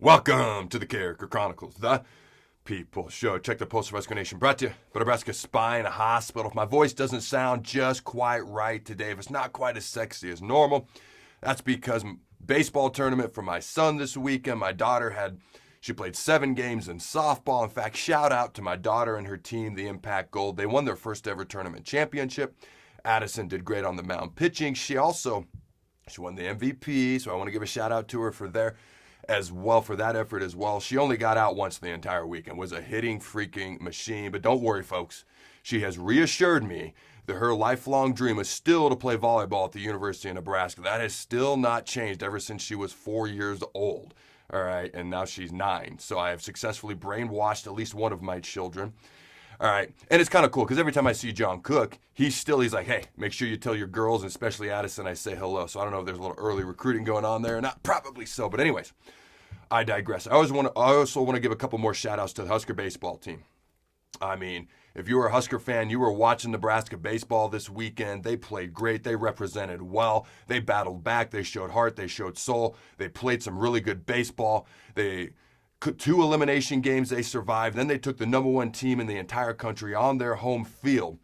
Welcome to the Carriker Chronicles, the People Show. Check the Post of Husker Nation, brought to you by Nebraska Spine Hospital. If my voice doesn't sound just quite right today, if it's not quite as sexy as normal, that's because baseball tournament for my son this weekend. My daughter she played 7 games in softball. In fact, shout out to my daughter and her team, the Impact Gold. They won their first ever tournament championship. Addison did great on the mound pitching. She won the MVP, so I want to give a shout out to her for that effort as well. She only got out once the entire weekend, was a hitting freaking machine. But don't worry, folks. She has reassured me that her lifelong dream is still to play volleyball at the University of Nebraska. That has still not changed ever since she was 4 years old. All right, and now she's 9. So I have successfully brainwashed at least one of my children. All right, and it's kind of cool because every time I see John Cook, he's like, hey, make sure you tell your girls, and especially Addison, I say hello. So I don't know if there's a little early recruiting going on there or not. Probably so. But anyways, I digress. I also want to give a couple more shout-outs to the Husker baseball team. I mean, if you were a Husker fan, you were watching Nebraska baseball this weekend. They played great. They represented well. They battled back. They showed heart. They showed soul. They played some really good baseball. 2 elimination games they survived. Then they took the number 1 team in the entire country on their home field,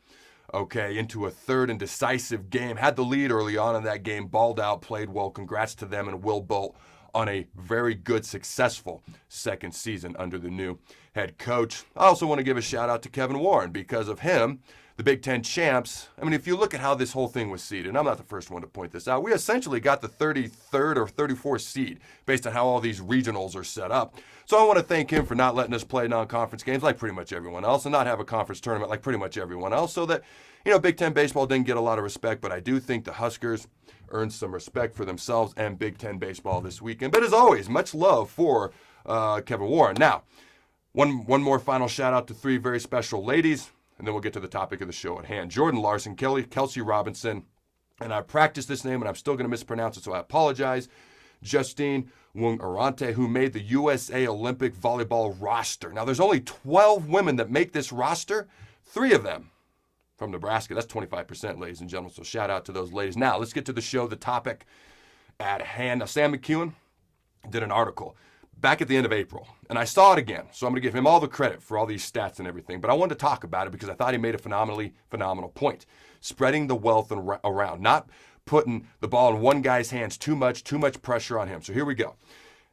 into a third and decisive game. Had the lead early on in that game, balled out, played well. Congrats to them and Will Bolt on a very good, successful second season under the new head coach. I also want to give a shout out to Kevin Warren. Because of him, the Big Ten champs, I mean, if you look at how this whole thing was seeded, and I'm not the first one to point this out, we essentially got the 33rd or 34th seed based on how all these regionals are set up. So I want to thank him for not letting us play non-conference games like pretty much everyone else and not have a conference tournament like pretty much everyone else, so that, Big Ten baseball didn't get a lot of respect, but I do think the Huskers earned some respect for themselves and Big Ten baseball this weekend. But as always, much love for Kevin Warren. Now, one more final shout out to 3 very special ladies, and then we'll get to the topic of the show at hand. Jordan Larson, Kelsey Robinson, and I practiced this name and I'm still going to mispronounce it, so I apologize. Justine Wung-Arante, who made the USA Olympic volleyball roster. Now, there's only 12 women that make this roster, 3 of them from Nebraska. That's 25%, ladies and gentlemen, so shout out to those ladies. Now, let's get to the show, the topic at hand. Now, Sam McEwen did an article back at the end of April, and I saw it again, so I'm going to give him all the credit for all these stats and everything, but I wanted to talk about it because I thought he made a phenomenal point. Spreading the wealth around, not putting the ball in one guy's hands too much pressure on him. So here we go.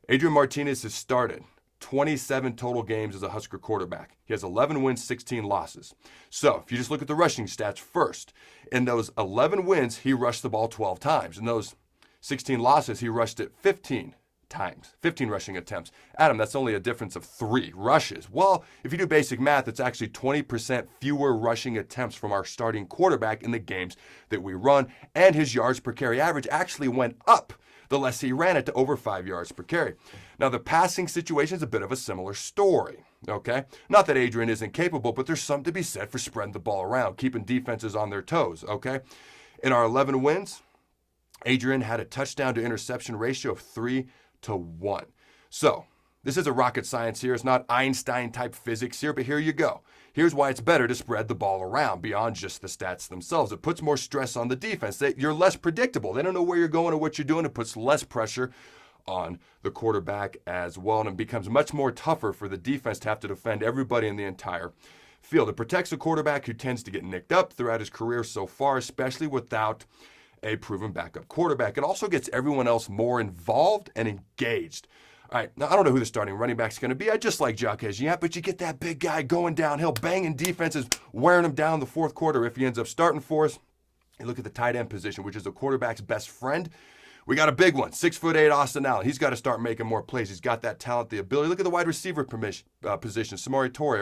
Adrian Martinez has started 27 total games as a Husker quarterback. He has 11 wins, 16 losses. So if you just look at the rushing stats first, in those 11 wins, he rushed the ball 12 times. In those 16 losses, he rushed it 15 times, 15 rushing attempts. Adam, that's only a difference of 3 rushes. Well, if you do basic math, it's actually 20% fewer rushing attempts from our starting quarterback in the games that we run, and his yards per carry average actually went up the less he ran it, to over 5 yards per carry. Now, the passing situation is a bit of a similar story, okay? Not that Adrian isn't capable, but there's something to be said for spreading the ball around, keeping defenses on their toes, okay? In our 11 wins, Adrian had a touchdown to interception ratio of 3-1. So, this is a rocket science here. It's not Einstein-type physics here, but here you go. Here's why it's better to spread the ball around beyond just the stats themselves. It puts more stress on the defense. You're less predictable. They don't know where you're going or what you're doing. It puts less pressure on the quarterback as well, and it becomes much more tougher for the defense to have to defend everybody in the entire field. It protects a quarterback who tends to get nicked up throughout his career so far, especially without a proven backup quarterback. It also gets everyone else more involved and engaged. All right, now I don't know who the starting running back's going to be. I just like Jacques Giant, but you get that big guy going downhill, banging defenses, wearing him down the fourth quarter if he ends up starting for us. You look at the tight end position, which is the quarterback's best friend. We got a big one, 6'8" Austin Allen. He's got to start making more plays. He's got that talent, the ability. Look at the wide receiver position, Samori Torrey,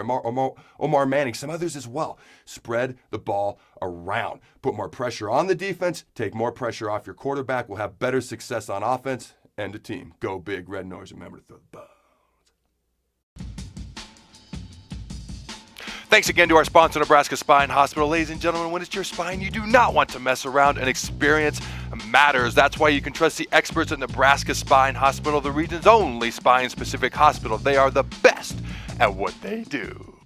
Omar Manning, some others as well. Spread the ball around. Put more pressure on the defense. Take more pressure off your quarterback. We'll have better success on offense and the team. Go big, Red Nose. Remember to throw the ball. Thanks again to our sponsor, Nebraska Spine Hospital. Ladies and gentlemen, when it's your spine, you do not want to mess around, and experience matters. That's why you can trust the experts at Nebraska Spine Hospital, the region's only spine-specific hospital. They are the best at what they do.